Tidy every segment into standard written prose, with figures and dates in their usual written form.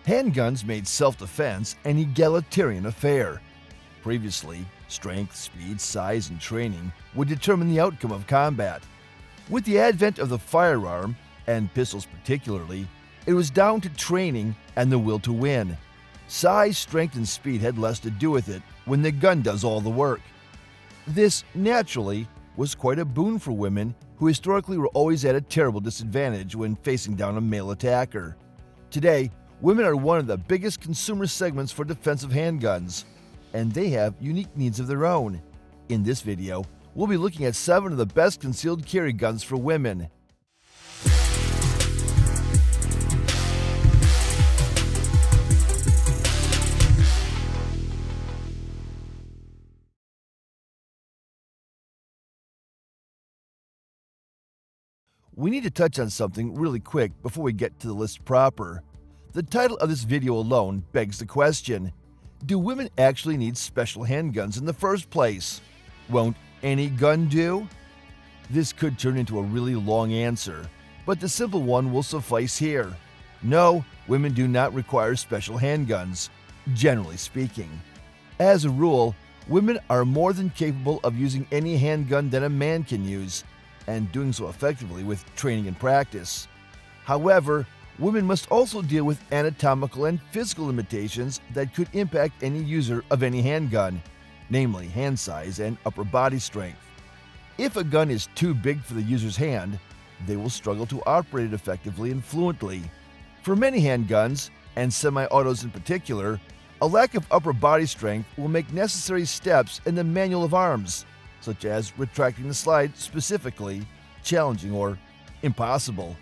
Handguns made self-defense an egalitarian affair. Previously, strength, speed, size, and training would determine the outcome of combat. With the advent of the firearm, and pistols particularly, it was down to training and the will to win. Size, strength, and speed had less to do with it when the gun does all the work. This, naturally, was quite a boon for women who historically were always at a terrible disadvantage when facing down a male attacker. Today, women are one of the biggest consumer segments for defensive handguns, and they have unique needs of their own. In this video, we'll be looking at 7 of the best concealed carry guns for women. We need to touch on something really quick before we get to the list proper. The title of this video alone begs the question: do women actually need special handguns in the first place? Won't any gun do? This could turn into a really long answer, but the simple one will suffice here. No, women do not require special handguns, generally speaking. As a rule, women are more than capable of using any handgun that a man can use, and doing so effectively with training and practice. However, women must also deal with anatomical and physical limitations that could impact any user of any handgun, namely hand size and upper body strength. If a gun is too big for the user's hand, they will struggle to operate it effectively and fluently. For many handguns, and semi-autos in particular, a lack of upper body strength will make necessary steps in the manual of arms, such as retracting the slide, specifically challenging or impossible.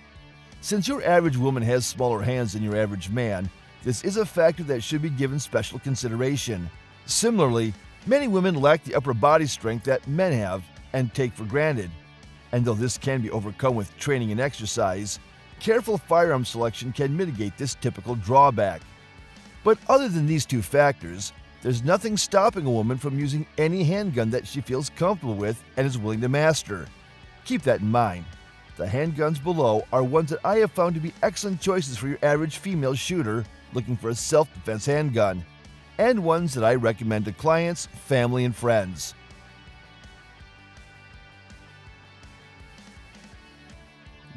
Since your average woman has smaller hands than your average man, this is a factor that should be given special consideration. Similarly, many women lack the upper body strength that men have and take for granted. And though this can be overcome with training and exercise, careful firearm selection can mitigate this typical drawback. But other than these two factors, there's nothing stopping a woman from using any handgun that she feels comfortable with and is willing to master. Keep that in mind. The handguns below are ones that I have found to be excellent choices for your average female shooter looking for a self-defense handgun, and ones that I recommend to clients, family, and friends.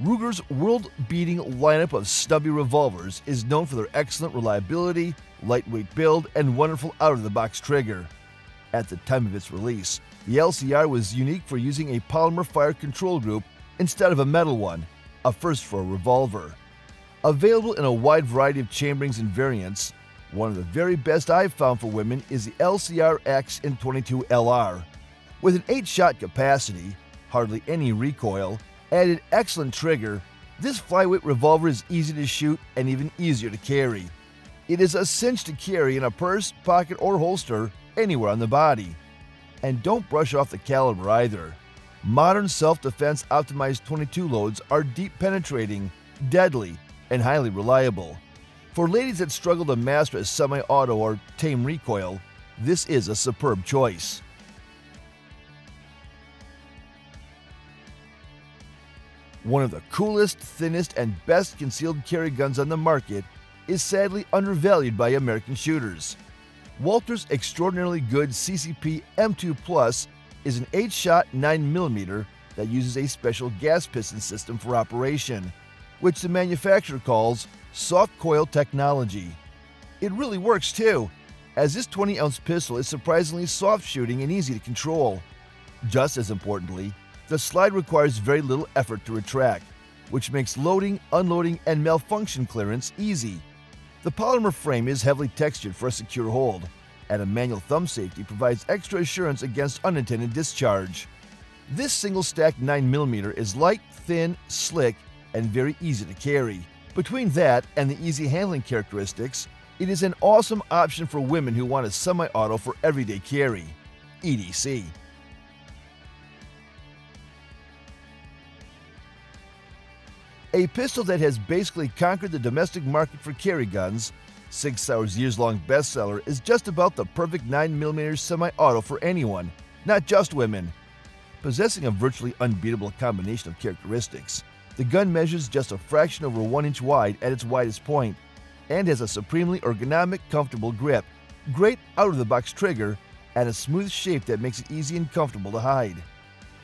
Ruger's world-beating lineup of stubby revolvers is known for their excellent reliability, lightweight build, and wonderful out-of-the-box trigger. At the time of its release, the LCR was unique for using a polymer fire control group instead of a metal one, a first for a revolver. Available in a wide variety of chamberings and variants, one of the very best I've found for women is the LCR X M22 LR. With an 8-shot capacity, hardly any recoil, and an excellent trigger, this flyweight revolver is easy to shoot and even easier to carry. It is a cinch to carry in a purse, pocket, or holster anywhere on the body. And don't brush off the caliber either. Modern self-defense optimized 22 loads are deep penetrating, deadly, and highly reliable. For ladies that struggle to master a semi-auto or tame recoil, this is a superb choice. One of the coolest, thinnest, and best concealed carry guns on the market is sadly undervalued by American shooters. Walther's extraordinarily good CCP M2 Plus is an 8-shot 9mm that uses a special gas piston system for operation, which the manufacturer calls soft coil technology. It really works too, as this 20-ounce pistol is surprisingly soft shooting and easy to control. Just as importantly, the slide requires very little effort to retract, which makes loading, unloading, and malfunction clearance easy. The polymer frame is heavily textured for a secure hold, and a manual thumb safety provides extra assurance against unintended discharge. This single-stack 9mm is light, thin, slick, and very easy to carry. Between that and the easy handling characteristics, it is an awesome option for women who want a semi-auto for everyday carry. EDC. A pistol that has basically conquered the domestic market for carry guns, Sig Sauer's years-long bestseller is just about the perfect 9mm semi-auto for anyone, not just women. Possessing a virtually unbeatable combination of characteristics, the gun measures just a fraction over 1 inch wide at its widest point, and has a supremely ergonomic, comfortable grip, great out-of-the-box trigger, and a smooth shape that makes it easy and comfortable to hide.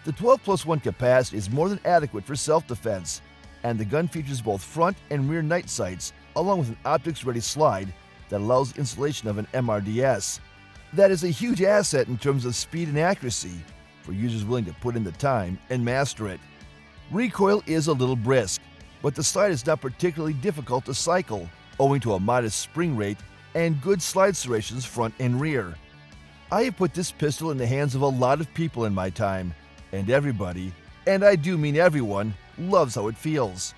The 12+1 capacity is more than adequate for self-defense, and the gun features both front and rear night sights, along with an optics-ready slide that allows installation of an MRDS. That is a huge asset in terms of speed and accuracy for users willing to put in the time and master it. Recoil is a little brisk, but the slide is not particularly difficult to cycle, owing to a modest spring rate and good slide serrations front and rear. I have put this pistol in the hands of a lot of people in my time, and everybody, and I do mean everyone, loves how it feels.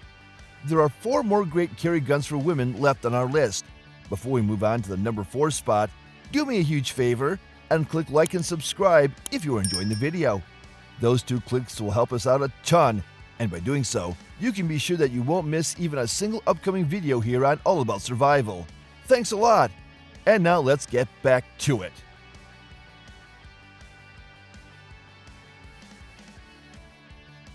There are 4 more great carry guns for women left on our list. Before we move on to the number 4 spot, do me a huge favor and click like and subscribe if you are enjoying the video. Those 2 clicks will help us out a ton, and by doing so, you can be sure that you won't miss even a single upcoming video here on All About Survival. Thanks a lot! And now let's get back to it.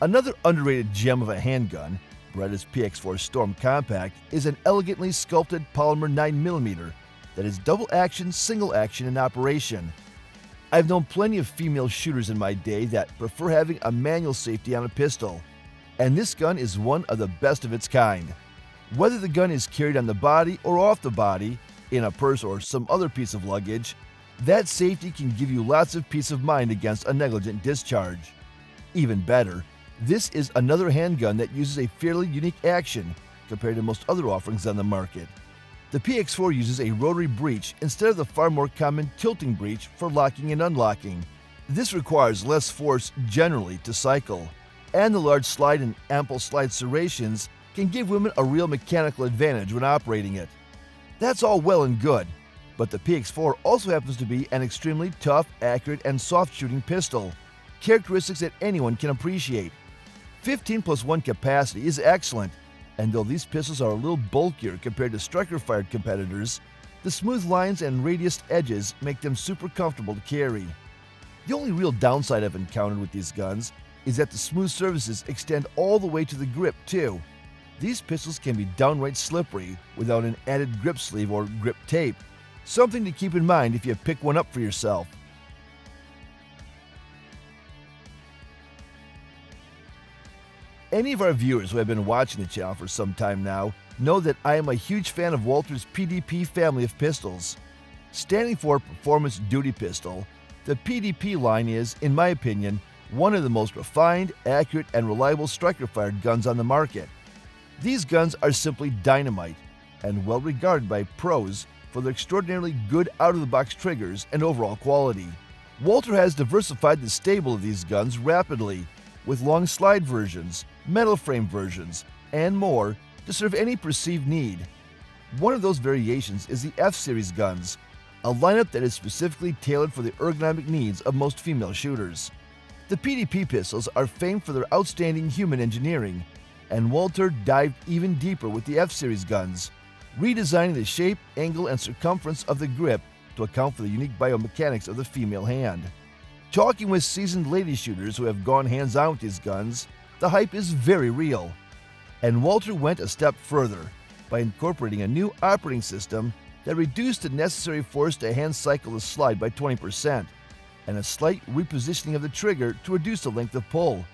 Another underrated gem of a handgun, Beretta's PX4 Storm Compact, is an elegantly sculpted polymer 9mm that is double action, single action in operation. I've known plenty of female shooters in my day that prefer having a manual safety on a pistol, and this gun is one of the best of its kind. Whether the gun is carried on the body or off the body, in a purse or some other piece of luggage, that safety can give you lots of peace of mind against a negligent discharge. Even better, this is another handgun that uses a fairly unique action compared to most other offerings on the market. The PX4 uses a rotary breech instead of the far more common tilting breech for locking and unlocking. This requires less force generally to cycle, and the large slide and ample slide serrations can give women a real mechanical advantage when operating it. That's all well and good, but the PX4 also happens to be an extremely tough, accurate, and soft-shooting pistol, characteristics that anyone can appreciate. 15+1 capacity is excellent, and though these pistols are a little bulkier compared to striker-fired competitors, the smooth lines and radiused edges make them super comfortable to carry. The only real downside I've encountered with these guns is that the smooth surfaces extend all the way to the grip too. These pistols can be downright slippery without an added grip sleeve or grip tape, something to keep in mind if you pick one up for yourself. Any of our viewers who have been watching the channel for some time now know that I am a huge fan of Walther's PDP family of pistols. Standing for Performance Duty Pistol, the PDP line is, in my opinion, one of the most refined, accurate, and reliable striker-fired guns on the market. These guns are simply dynamite, and well regarded by pros for their extraordinarily good out-of-the-box triggers and overall quality. Walther has diversified the stable of these guns rapidly, with long slide versions, metal frame versions, and more to serve any perceived need. One of those variations is the F-Series guns, a lineup that is specifically tailored for the ergonomic needs of most female shooters. The PDP pistols are famed for their outstanding human engineering, and Walther dived even deeper with the F-Series guns, redesigning the shape, angle, and circumference of the grip to account for the unique biomechanics of the female hand. Talking with seasoned lady shooters who have gone hands-on with these guns, the hype is very real. And Walther went a step further by incorporating a new operating system that reduced the necessary force to hand cycle the slide by 20%, and a slight repositioning of the trigger to reduce the length of pull.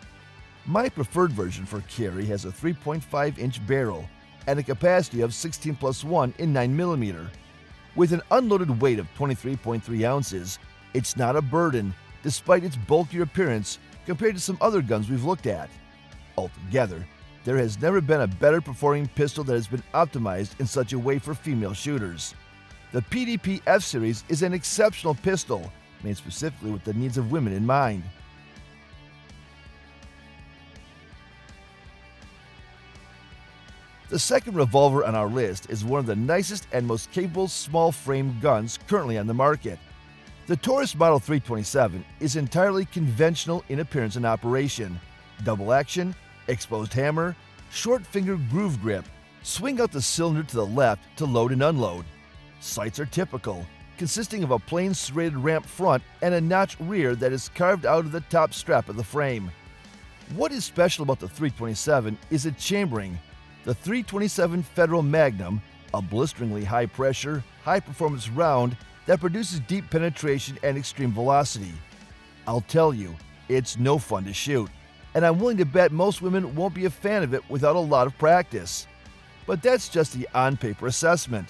My preferred version for carry has a 3.5-inch barrel and a capacity of 16+1 in 9mm. With an unloaded weight of 23.3 ounces, it's not a burden despite its bulkier appearance compared to some other guns we've looked at. Altogether, there has never been a better performing pistol that has been optimized in such a way for female shooters. The PDP F-Series is an exceptional pistol, made specifically with the needs of women in mind. The second revolver on our list is one of the nicest and most capable small-frame guns currently on the market. The TUS Model 327 is entirely conventional in appearance and operation. Double action, exposed hammer, short finger groove grip, swing out the cylinder to the left to load and unload. Sights are typical, consisting of a plain serrated ramp front and a notch rear that is carved out of the top strap of the frame. What is special about the 327 is its chambering. The 327 Federal Magnum a blisteringly high-pressure, high-performance round that produces deep penetration and extreme velocity. I'll tell you, it's no fun to shoot, and I'm willing to bet most women won't be a fan of it without a lot of practice. But that's just the on-paper assessment.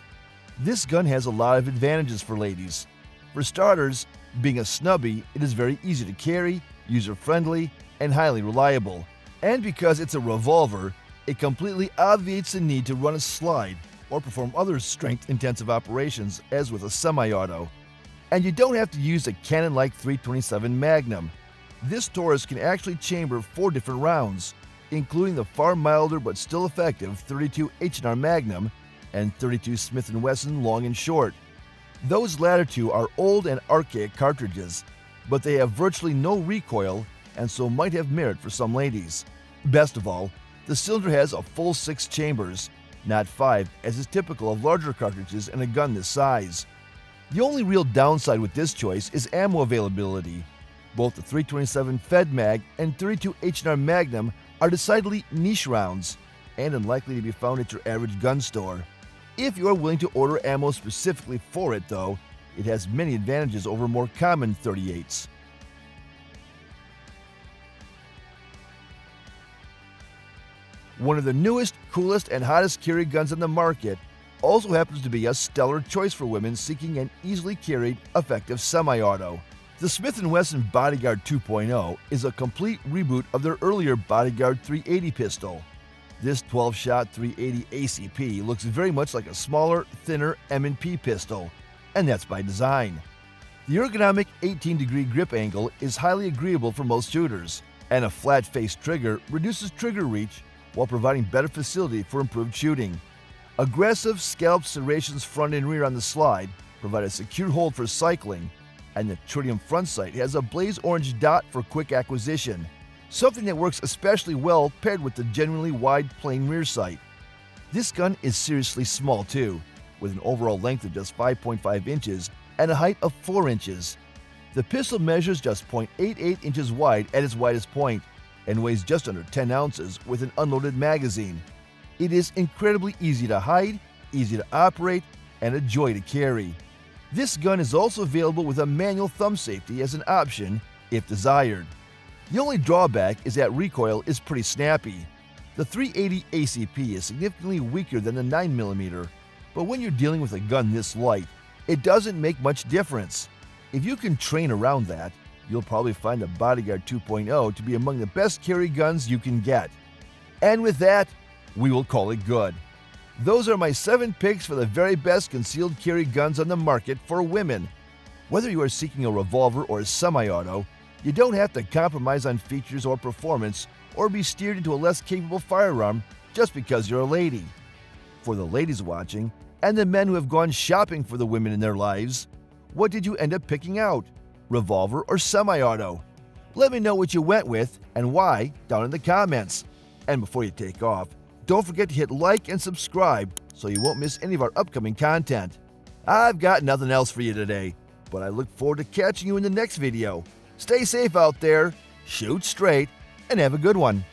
This gun has a lot of advantages for ladies. For starters, being a snubby, it is very easy to carry, user-friendly, and highly reliable. And because it's a revolver, it completely obviates the need to run a slide or perform other strength-intensive operations as with a semi-auto. And you don't have to use a cannon-like .327 Magnum. This Taurus can actually chamber 4 different rounds, including the far milder but still effective .32 H&R Magnum and .32 Smith & Wesson long and short. Those latter two are old and archaic cartridges, but they have virtually no recoil and so might have merit for some ladies. Best of all, the cylinder has a full 6 chambers, not 5 as is typical of larger cartridges in a gun this size. The only real downside with this choice is ammo availability. Both the .327 Fed Mag and .32 H&R Magnum are decidedly niche rounds and unlikely to be found at your average gun store. If you are willing to order ammo specifically for it, though, it has many advantages over more common .38s. One of the newest, coolest, and hottest carry guns on the market also happens to be a stellar choice for women seeking an easily carried, effective semi-auto. The Smith & Wesson Bodyguard 2.0 is a complete reboot of their earlier Bodyguard 380 pistol. This 12-shot 380 ACP looks very much like a smaller, thinner M&P pistol, and that's by design. The ergonomic 18-degree grip angle is highly agreeable for most shooters, and a flat-faced trigger reduces trigger reach while providing better facility for improved shooting. Aggressive scalloped serrations front and rear on the slide provide a secure hold for cycling, and the tritium front sight has a blaze orange dot for quick acquisition, something that works especially well paired with the genuinely wide plain rear sight. This gun is seriously small too, with an overall length of just 5.5 inches and a height of 4 inches. The pistol measures just 0.88 inches wide at its widest point and weighs just under 10 ounces with an unloaded magazine. It is incredibly easy to hide, easy to operate, and a joy to carry. This gun is also available with a manual thumb safety as an option if desired. The only drawback is that recoil is pretty snappy. The 380 ACP is significantly weaker than the 9mm, but when you're dealing with a gun this light, it doesn't make much difference. If you can train around that, you'll probably find the Bodyguard 2.0 to be among the best carry guns you can get. And with that, we will call it good. Those are my 7 picks for the very best concealed carry guns on the market for women. Whether you are seeking a revolver or a semi-auto, you don't have to compromise on features or performance or be steered into a less capable firearm just because you're a lady. For the ladies watching, and the men who have gone shopping for the women in their lives, what did you end up picking out? Revolver or semi-auto? Let me know what you went with and why down in the comments. And before you take off, don't forget to hit like and subscribe so you won't miss any of our upcoming content. I've got nothing else for you today, but I look forward to catching you in the next video. Stay safe out there, shoot straight, and have a good one.